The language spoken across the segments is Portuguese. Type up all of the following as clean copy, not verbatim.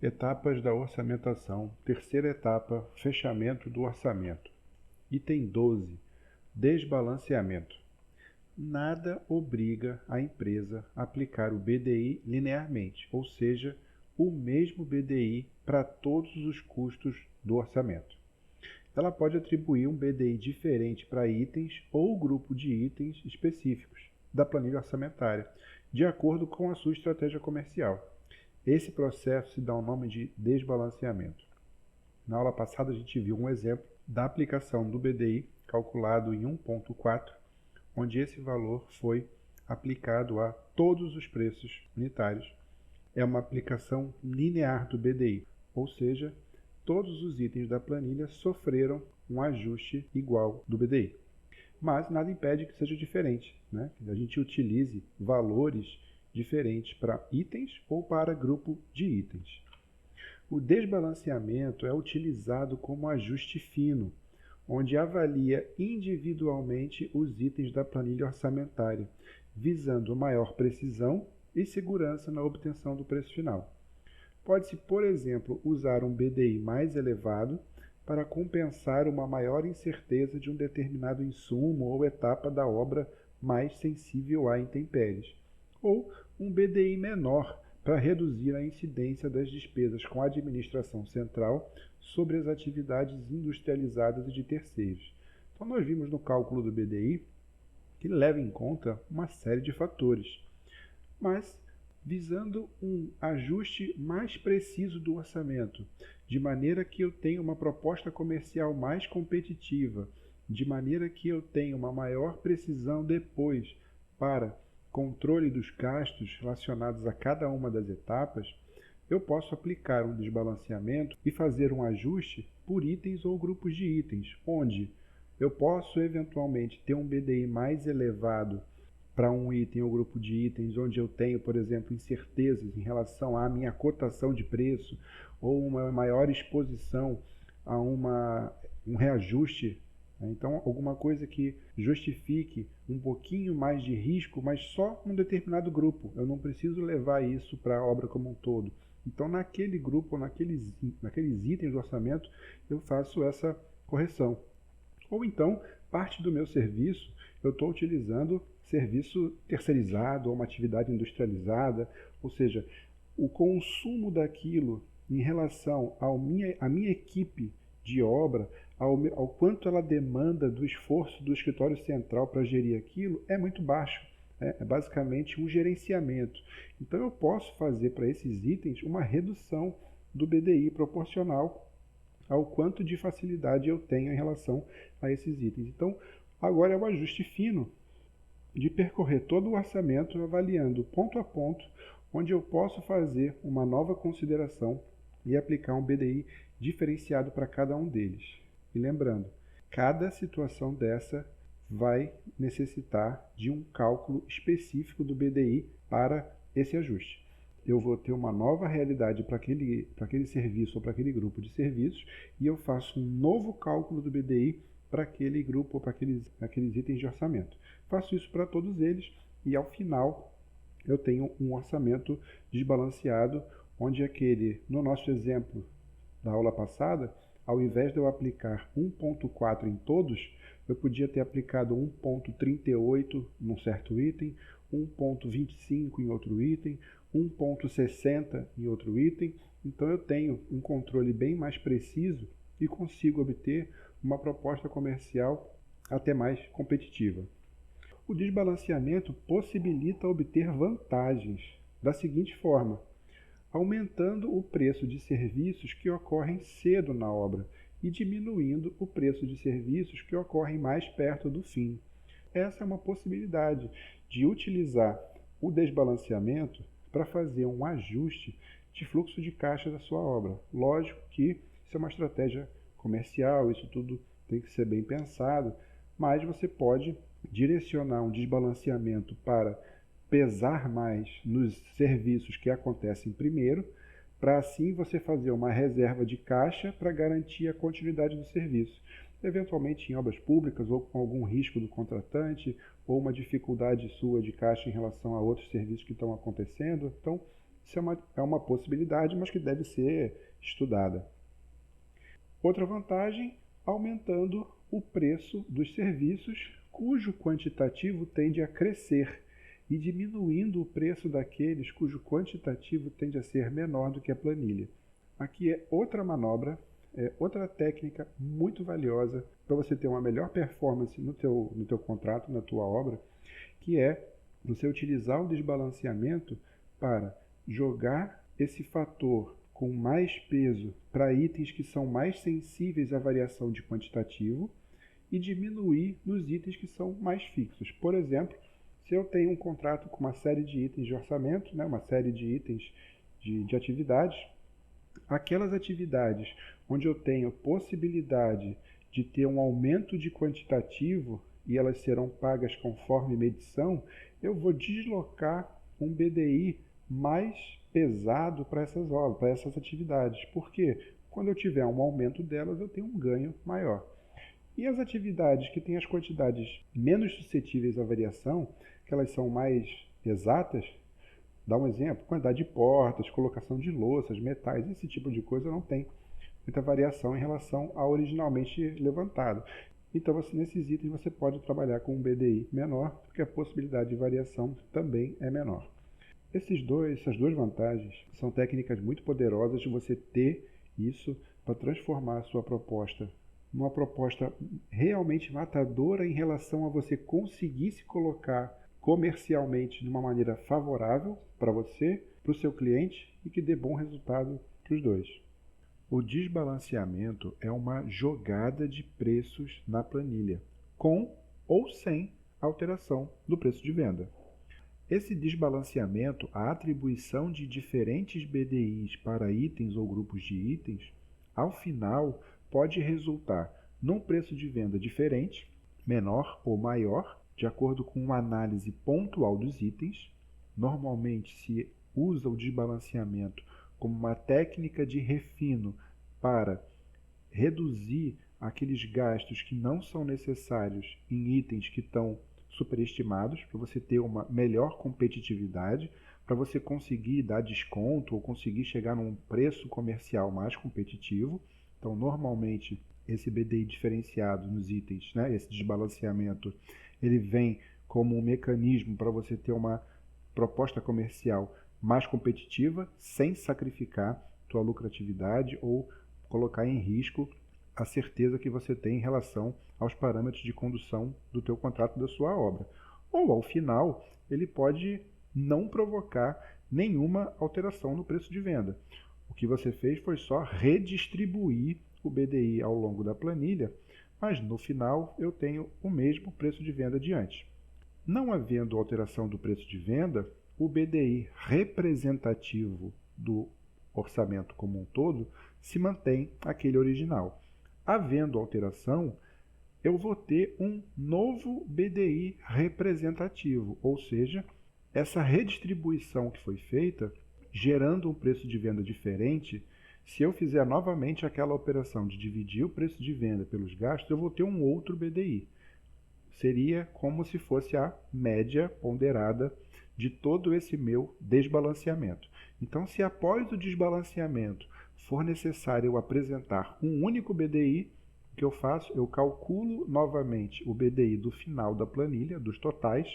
Etapas da orçamentação. Terceira etapa, fechamento do orçamento. Item 12. Desbalanceamento. Nada obriga a empresa a aplicar o BDI linearmente, ou seja, o mesmo BDI para todos os custos do orçamento. Ela pode atribuir um BDI diferente para itens ou grupo de itens específicos da planilha orçamentária, de acordo com a sua estratégia comercial. Esse processo se dá o nome de desbalanceamento. Na aula passada a gente viu um exemplo da aplicação do BDI calculado em 1.4, onde esse valor foi aplicado a todos os preços unitários. É uma aplicação linear do BDI, ou seja, todos os itens da planilha sofreram um ajuste igual do BDI. Mas nada impede que seja diferente, né? Que a gente utilize valores diferentes para itens ou para grupo de itens. O desbalanceamento é utilizado como ajuste fino, onde avalia individualmente os itens da planilha orçamentária, visando maior precisão e segurança na obtenção do preço final. Pode-se, por exemplo, usar um BDI mais elevado para compensar uma maior incerteza de um determinado insumo ou etapa da obra mais sensível a intempéries, ou um BDI menor para reduzir a incidência das despesas com a administração central sobre as atividades industrializadas e de terceiros. Então, nós vimos no cálculo do BDI que leva em conta uma série de fatores, mas visando um ajuste mais preciso do orçamento, de maneira que eu tenha uma proposta comercial mais competitiva, de maneira que eu tenha uma maior precisão depois para controle dos gastos relacionados a cada uma das etapas, eu posso aplicar um desbalanceamento e fazer um ajuste por itens ou grupos de itens, onde eu posso eventualmente ter um BDI mais elevado para um item ou grupo de itens onde eu tenho, por exemplo, incertezas em relação à minha cotação de preço ou uma maior exposição a um reajuste. Então, alguma coisa que justifique um pouquinho mais de risco, mas só um determinado grupo. Eu não preciso levar isso para a obra como um todo. Então, naquele grupo, naqueles itens do orçamento, eu faço essa correção. Ou então, parte do meu serviço, eu estou utilizando serviço terceirizado ou uma atividade industrializada, ou seja, o consumo daquilo em relação à minha equipe de obra, ao quanto ela demanda do esforço do escritório central para gerir aquilo, é muito baixo. É basicamente um gerenciamento. Então eu posso fazer para esses itens uma redução do BDI proporcional ao quanto de facilidade eu tenho em relação a esses itens. Então agora é um ajuste fino de percorrer todo o orçamento avaliando ponto a ponto, onde eu posso fazer uma nova consideração e aplicar um BDI diferenciado para cada um deles. E lembrando, cada situação dessa vai necessitar de um cálculo específico do BDI para esse ajuste. Eu vou ter uma nova realidade para aquele serviço ou para aquele grupo de serviços e eu faço um novo cálculo do BDI para aquele grupo ou para aqueles itens de orçamento. Faço isso para todos eles e ao final eu tenho um orçamento desbalanceado, onde no nosso exemplo da aula passada, ao invés de eu aplicar 1.4 em todos, eu podia ter aplicado 1.38 num certo item, 1.25 em outro item, 1.60 em outro item. Então eu tenho um controle bem mais preciso e consigo obter uma proposta comercial até mais competitiva. O desbalanceamento possibilita obter vantagens da seguinte forma: aumentando o preço de serviços que ocorrem cedo na obra e diminuindo o preço de serviços que ocorrem mais perto do fim. Essa é uma possibilidade de utilizar o desbalanceamento para fazer um ajuste de fluxo de caixa da sua obra. Lógico que isso é uma estratégia comercial, isso tudo tem que ser bem pensado, mas você pode direcionar um desbalanceamento para pesar mais nos serviços que acontecem primeiro, para assim você fazer uma reserva de caixa para garantir a continuidade do serviço. Eventualmente em obras públicas ou com algum risco do contratante ou uma dificuldade sua de caixa em relação a outros serviços que estão acontecendo. Então, Isso é uma possibilidade, mas que deve ser estudada. Outra vantagem, aumentando o preço dos serviços, cujo quantitativo tende a crescer, e diminuindo o preço daqueles cujo quantitativo tende a ser menor do que a planilha. Aqui é outra manobra, é outra técnica muito valiosa para você ter uma melhor performance no teu contrato, na tua obra, que é você utilizar o desbalanceamento para jogar esse fator com mais peso para itens que são mais sensíveis à variação de quantitativo e diminuir nos itens que são mais fixos. Por exemplo, se eu tenho um contrato com uma série de itens de orçamento, né, uma série de itens de atividades, aquelas atividades onde eu tenho possibilidade de ter um aumento de quantitativo e elas serão pagas conforme medição, eu vou deslocar um BDI mais pesado para essas obras, para essas atividades. Por quê? Quando eu tiver um aumento delas, eu tenho um ganho maior. E as atividades que têm as quantidades menos suscetíveis à variação, que elas são mais exatas, dá um exemplo, quantidade de portas, colocação de louças, metais, esse tipo de coisa não tem muita variação em relação ao originalmente levantado. Então, nesses itens você pode trabalhar com um BDI menor, porque a possibilidade de variação também é menor. Essas duas vantagens são técnicas muito poderosas de você ter isso para transformar a sua proposta numa proposta realmente matadora em relação a você conseguir se colocar comercialmente de uma maneira favorável para você, para o seu cliente e que dê bom resultado para os dois. O desbalanceamento é uma jogada de preços na planilha, com ou sem alteração do preço de venda. Esse desbalanceamento, a atribuição de diferentes BDIs para itens ou grupos de itens, ao final pode resultar num preço de venda diferente, menor ou maior, de acordo com uma análise pontual dos itens. Normalmente se usa o desbalanceamento como uma técnica de refino para reduzir aqueles gastos que não são necessários em itens que estão superestimados, para você ter uma melhor competitividade, para você conseguir dar desconto ou conseguir chegar num preço comercial mais competitivo. Então, normalmente, esse BDI diferenciado nos itens, né, esse desbalanceamento, ele vem como um mecanismo para você ter uma proposta comercial mais competitiva, sem sacrificar tua lucratividade ou colocar em risco a certeza que você tem em relação aos parâmetros de condução do teu contrato, da sua obra. Ou, ao final, ele pode não provocar nenhuma alteração no preço de venda. O que você fez foi só redistribuir o BDI ao longo da planilha, mas no final eu tenho o mesmo preço de venda de antes. Não havendo alteração do preço de venda, o BDI representativo do orçamento como um todo se mantém aquele original. Havendo alteração, eu vou ter um novo BDI representativo, ou seja, essa redistribuição que foi feita, gerando um preço de venda diferente, se eu fizer novamente aquela operação de dividir o preço de venda pelos gastos, eu vou ter um outro BDI. Seria como se fosse a média ponderada de todo esse meu desbalanceamento. Então, se após o desbalanceamento for necessário eu apresentar um único BDI, o que eu faço? Eu calculo novamente o BDI do final da planilha, dos totais,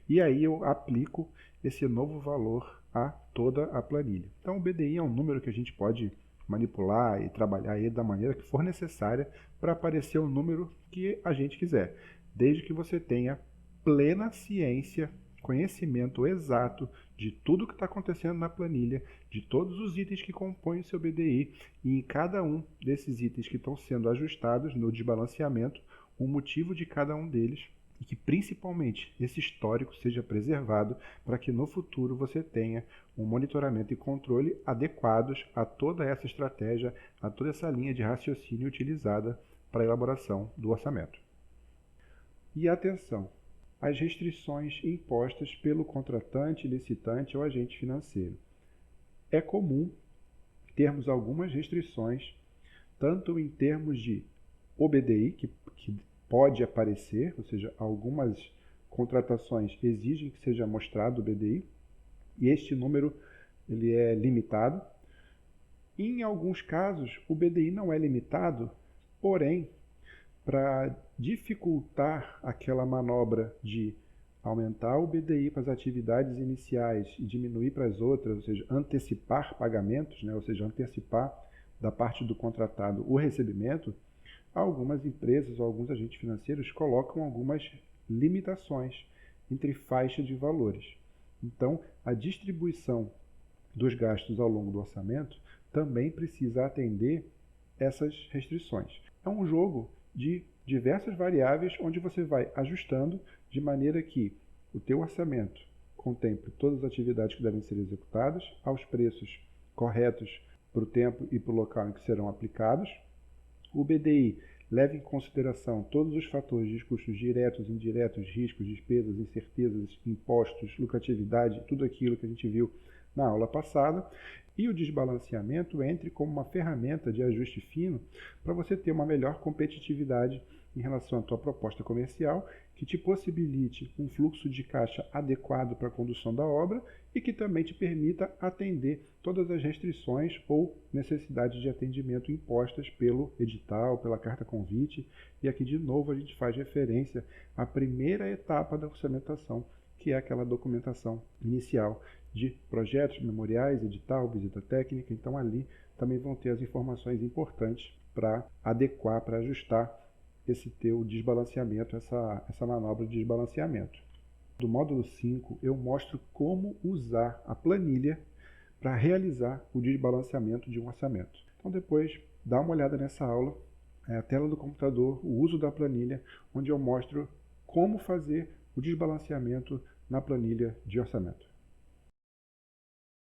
e aí eu aplico esse novo valor a toda a planilha. Então, o BDI é um número que a gente pode manipular e trabalhar ele da maneira que for necessária para aparecer o número que a gente quiser, desde que você tenha plena ciência, conhecimento exato de tudo que está acontecendo na planilha, de todos os itens que compõem o seu BDI e em cada um desses itens que estão sendo ajustados no desbalanceamento, o motivo de cada um deles e que principalmente esse histórico seja preservado para que no futuro você tenha um monitoramento e controle adequados a toda essa estratégia, a toda essa linha de raciocínio utilizada para a elaboração do orçamento. E atenção, as restrições impostas pelo contratante, licitante ou agente financeiro. É comum termos algumas restrições, tanto em termos de OBDI, que pode aparecer, ou seja, algumas contratações exigem que seja mostrado o BDI, e este número ele é limitado. Em alguns casos, o BDI não é limitado, porém, para dificultar aquela manobra de aumentar o BDI para as atividades iniciais e diminuir para as outras, ou seja, antecipar pagamentos, né? Ou seja, antecipar da parte do contratado o recebimento, algumas empresas ou alguns agentes financeiros colocam algumas limitações entre faixa de valores. Então, a distribuição dos gastos ao longo do orçamento também precisa atender essas restrições. É um jogo de diversas variáveis onde você vai ajustando de maneira que o teu orçamento contemple todas as atividades que devem ser executadas aos preços corretos para o tempo e para o local em que serão aplicados. O BDI leva em consideração todos os fatores de custos diretos, indiretos, riscos, despesas, incertezas, impostos, lucratividade, tudo aquilo que a gente viu na aula passada. E o desbalanceamento entre como uma ferramenta de ajuste fino para você ter uma melhor competitividade em relação à tua proposta comercial, que te possibilite um fluxo de caixa adequado para a condução da obra e que também te permita atender todas as restrições ou necessidades de atendimento impostas pelo edital, pela carta convite. E aqui de novo a gente faz referência à primeira etapa da orçamentação, que é aquela documentação inicial de projetos, memoriais, edital, visita técnica. Então ali também vão ter as informações importantes para adequar, para ajustar esse teu desbalanceamento, essa manobra de desbalanceamento. Do módulo 5 eu mostro como usar a planilha para realizar o desbalanceamento de um orçamento. Então depois dá uma olhada nessa aula, a tela do computador, o uso da planilha, onde eu mostro como fazer o desbalanceamento na planilha de orçamento.